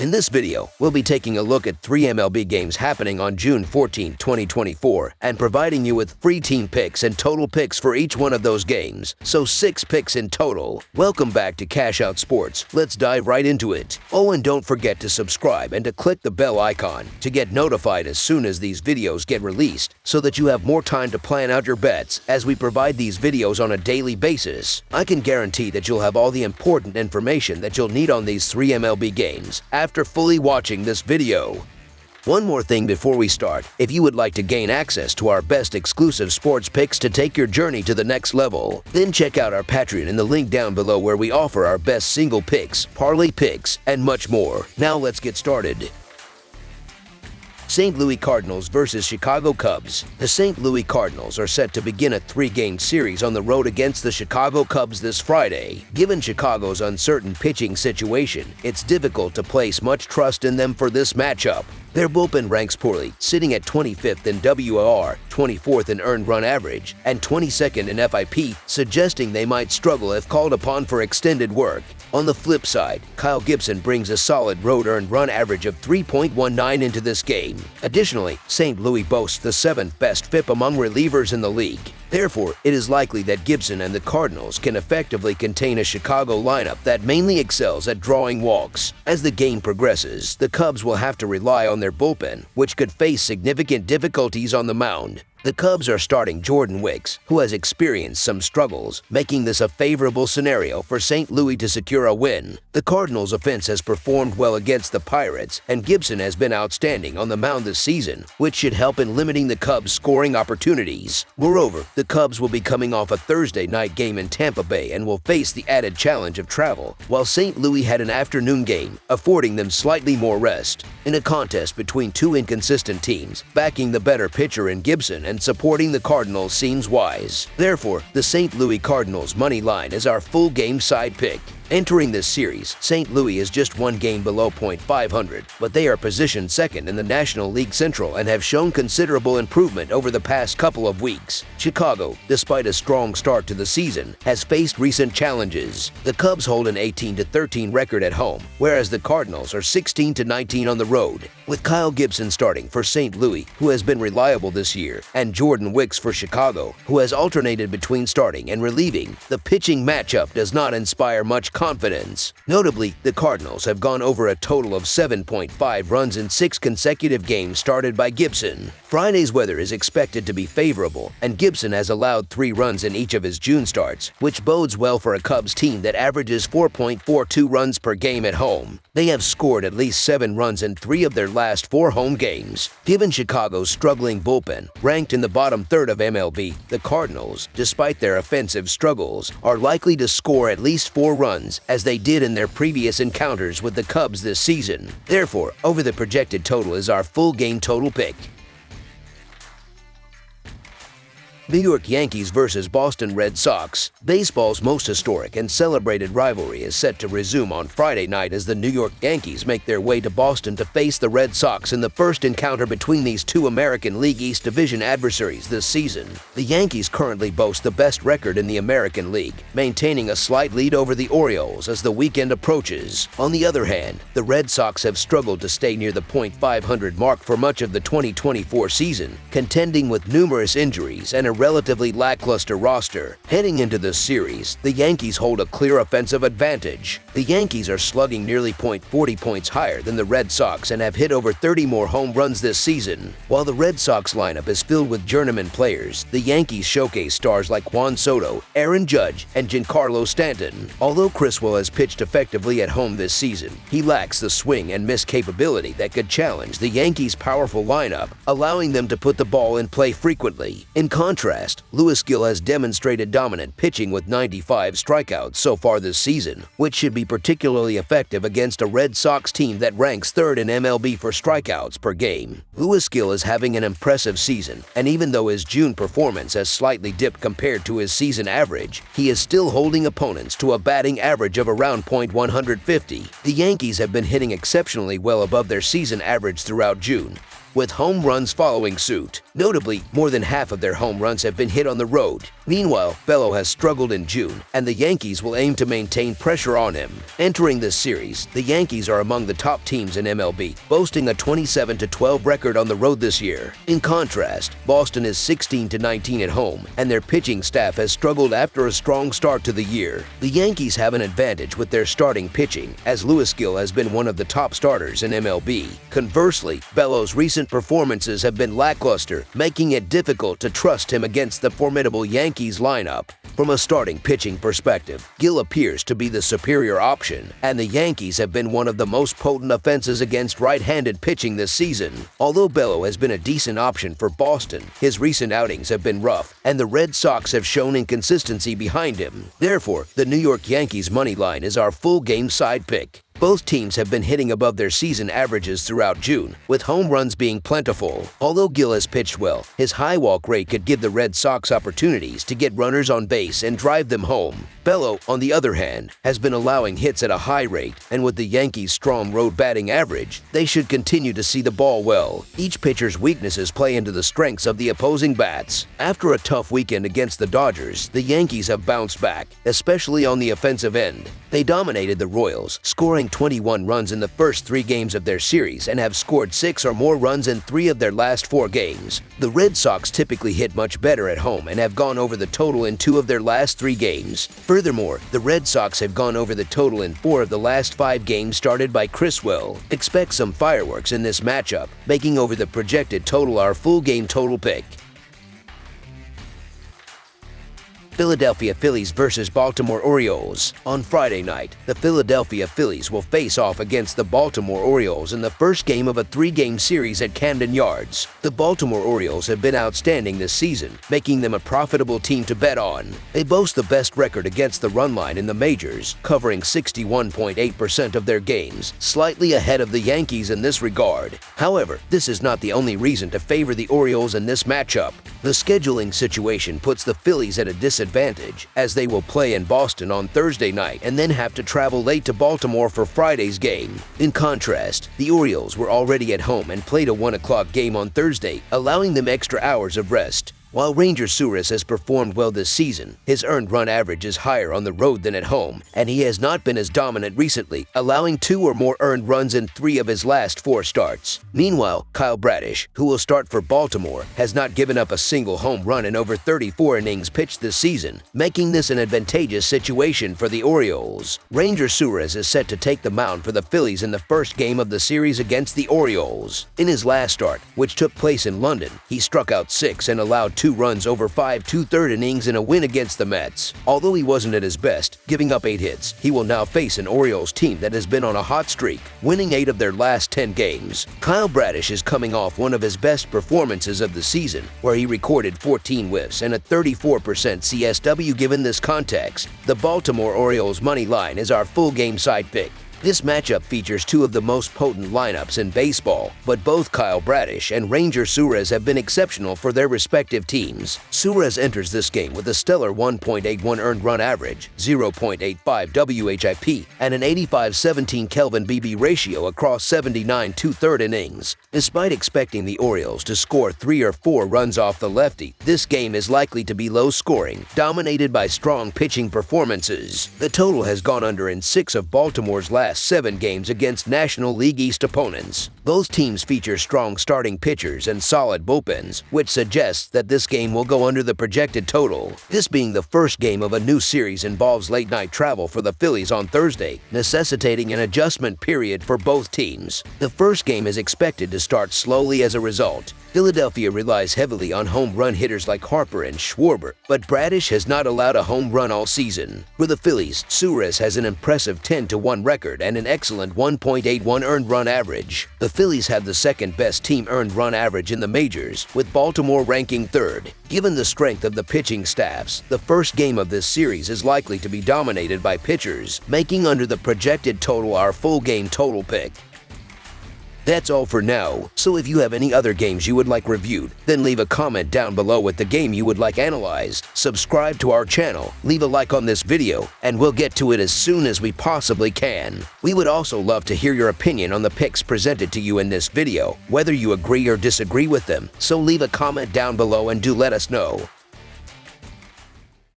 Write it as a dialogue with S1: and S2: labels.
S1: In this video, we'll be taking a look at 3 MLB games happening on June 14, 2024, and providing you with free team picks and total picks for each one of those games, so 6 picks in total. Welcome back to Cash Out Sports. Let's dive right into it. Oh, and don't forget to subscribe and to click the bell icon to get notified as soon as these videos get released, so that you have more time to plan out your bets as we provide these videos on a daily basis. I can guarantee that you'll have all the important information that you'll need on these 3 MLB games after fully watching this video. One more thing before we start, if you would like to gain access to our best exclusive sports picks to take your journey to the next level, then check out our Patreon in the link down below where we offer our best single picks, parlay picks, and much more. Now let's get started. St. Louis Cardinals versus Chicago Cubs. The St. Louis Cardinals are set to begin a 3-game series on the road against the Chicago Cubs this Friday. Given Chicago's uncertain pitching situation, it's difficult to place much trust in them for this matchup. Their bullpen ranks poorly, sitting at 25th in WAR, 24th in earned run average, and 22nd in FIP, suggesting they might struggle if called upon for extended work. On the flip side, Kyle Gibson brings a solid road earned run average of 3.19 into this game. Additionally, St. Louis boasts the 7th best FIP among relievers in the league. Therefore, it is likely that Gibson and the Cardinals can effectively contain a Chicago lineup that mainly excels at drawing walks. As the game progresses, the Cubs will have to rely on their bullpen, which could face significant difficulties on the mound. The Cubs are starting Jordan Wicks, who has experienced some struggles, making this a favorable scenario for St. Louis to secure a win. The Cardinals' offense has performed well against the Pirates, and Gibson has been outstanding on the mound this season, which should help in limiting the Cubs' scoring opportunities. Moreover, the Cubs will be coming off a Thursday night game in Tampa Bay and will face the added challenge of travel, while St. Louis had an afternoon game, affording them slightly more rest. In a contest between two inconsistent teams, backing the better pitcher in Gibson and supporting the Cardinals seems wise. Therefore, the St. Louis Cardinals money line is our full game side pick. Entering this series, St. Louis is just 1 game below .500, but they are positioned second in the National League Central and have shown considerable improvement over the past couple of weeks. Chicago, despite a strong start to the season, has faced recent challenges. The Cubs hold an 18-13 record at home, whereas the Cardinals are 16-19 on the road. With Kyle Gibson starting for St. Louis, who has been reliable this year, and Jordan Wicks for Chicago, who has alternated between starting and relieving, the pitching matchup does not inspire much confidence. Notably, the Cardinals have gone over a total of 7.5 runs in 6 consecutive games started by Gibson. Friday's weather is expected to be favorable, and Gibson has allowed 3 runs in each of his June starts, which bodes well for a Cubs team that averages 4.42 runs per game at home. They have scored at least 7 runs in 3 of their last 4 home games. Given Chicago's struggling bullpen, ranked in the bottom third of MLB, the Cardinals, despite their offensive struggles, are likely to score at least 4 runs, as they did in their previous encounters with the Cubs this season. Therefore, over the projected total is our full game total pick. New York Yankees versus Boston Red Sox. Baseball's most historic and celebrated rivalry is set to resume on Friday night as the New York Yankees make their way to Boston to face the Red Sox in the first encounter between these two American League East Division adversaries this season. The Yankees currently boast the best record in the American League, maintaining a slight lead over the Orioles as the weekend approaches. On the other hand, the Red Sox have struggled to stay near the .500 mark for much of the 2024 season, contending with numerous injuries and a relatively lackluster roster. Heading into this series, the Yankees hold a clear offensive advantage. The Yankees are slugging nearly .40 points higher than the Red Sox and have hit over 30 more home runs this season. While the Red Sox lineup is filled with journeyman players, the Yankees showcase stars like Juan Soto, Aaron Judge, and Giancarlo Stanton. Although Criswell has pitched effectively at home this season, he lacks the swing and miss capability that could challenge the Yankees' powerful lineup, allowing them to put the ball in play frequently. In contrast, Louis Gill has demonstrated dominant pitching with 95 strikeouts so far this season, which should be particularly effective against a Red Sox team that ranks 3rd in MLB for strikeouts per game. Louis Gill is having an impressive season, and even though his June performance has slightly dipped compared to his season average, he is still holding opponents to a batting average of around .150. The Yankees have been hitting exceptionally well above their season average throughout June. with home runs following suit. Notably, more than half of their home runs have been hit on the road. Meanwhile, Bello has struggled in June, and the Yankees will aim to maintain pressure on him. Entering this series, the Yankees are among the top teams in MLB, boasting a 27-12 record on the road this year. In contrast, Boston is 16-19 at home, and their pitching staff has struggled after a strong start to the year. The Yankees have an advantage with their starting pitching, as Louis Gill has been one of the top starters in MLB. Conversely, Bello's recent performances have been lackluster, making it difficult to trust him against the formidable Yankees lineup. From a starting pitching perspective, Gill appears to be the superior option, and the Yankees have been one of the most potent offenses against right-handed pitching this season. Although Bello has been a decent option for Boston, his recent outings have been rough, and the Red Sox have shown inconsistency behind him. Therefore, the New York Yankees money line is our full game side pick. Both teams have been hitting above their season averages throughout June, with home runs being plentiful. Although Gill has pitched well, his high walk rate could give the Red Sox opportunities to get runners on base and drive them home. Bello, on the other hand, has been allowing hits at a high rate, and with the Yankees' strong road batting average, they should continue to see the ball well. Each pitcher's weaknesses play into the strengths of the opposing bats. After a tough weekend against the Dodgers, the Yankees have bounced back, especially on the offensive end. They dominated the Royals, scoring 21 runs in the first 3 games of their series and have scored 6 or more runs in 3 of their last 4 games. The Red Sox typically hit much better at home and have gone over the total in 2 of their last 3 games. Furthermore, the Red Sox have gone over the total in 4 of the last 5 games started by Criswell. Expect some fireworks in this matchup, making over the projected total our full game total pick. Philadelphia Phillies versus Baltimore Orioles. On Friday night, the Philadelphia Phillies will face off against the Baltimore Orioles in the first game of a 3-game series at Camden Yards. The Baltimore Orioles have been outstanding this season, making them a profitable team to bet on. They boast the best record against the run line in the majors, covering 61.8% of their games, slightly ahead of the Yankees in this regard. However, this is not the only reason to favor the Orioles in this matchup. The scheduling situation puts the Phillies at a disadvantage, as they will play in Boston on Thursday night and then have to travel late to Baltimore for Friday's game. In contrast, the Orioles were already at home and played a 1 o'clock game on Thursday, allowing them extra hours of rest. While Ranger Suarez has performed well this season, his earned run average is higher on the road than at home, and he has not been as dominant recently, allowing 2 or more earned runs in 3 of his last 4 starts. Meanwhile, Kyle Bradish, who will start for Baltimore, has not given up a single home run in over 34 innings pitched this season, making this an advantageous situation for the Orioles. Ranger Suarez is set to take the mound for the Phillies in the first game of the series against the Orioles. In his last start, which took place in London, he struck out 6 and allowed 2 runs over 5 2/3 innings in a win against the Mets. Although he wasn't at his best, giving up 8 hits, he will now face an Orioles team that has been on a hot streak, winning 8 of their last 10 games. Kyle Bradish is coming off one of his best performances of the season, where he recorded 14 whiffs and a 34% CSW. Given this context, the Baltimore Orioles money line is our full game side pick. This matchup features 2 of the most potent lineups in baseball, but both Kyle Bradish and Ranger Suarez have been exceptional for their respective teams. Suarez enters this game with a stellar 1.81 earned run average, 0.85 WHIP, and an 85-17 Kelvin BB ratio across 79 2/3 innings. Despite expecting the Orioles to score 3 or 4 runs off the lefty, this game is likely to be low-scoring, dominated by strong pitching performances. The total has gone under in 6 of Baltimore's last 7 games against National League East opponents. Both teams feature strong starting pitchers and solid bullpens, which suggests that this game will go under the projected total. This being the first game of a new series involves late-night travel for the Phillies on Thursday, necessitating an adjustment period for both teams. The first game is expected to start slowly as a result. Philadelphia relies heavily on home run hitters like Harper and Schwarber, but Bradish has not allowed a home run all season. For the Phillies, Suarez has an impressive 10-1 record and an excellent 1.81 earned run average. The Phillies have the second-best team earned run average in the majors, with Baltimore ranking 3rd. Given the strength of the pitching staffs, the first game of this series is likely to be dominated by pitchers, making under the projected total our full game total pick. That's all for now, so if you have any other games you would like reviewed, then leave a comment down below with the game you would like analyzed. Subscribe to our channel, leave a like on this video, and we'll get to it as soon as we possibly can. We would also love to hear your opinion on the picks presented to you in this video, whether you agree or disagree with them, so leave a comment down below and do let us know.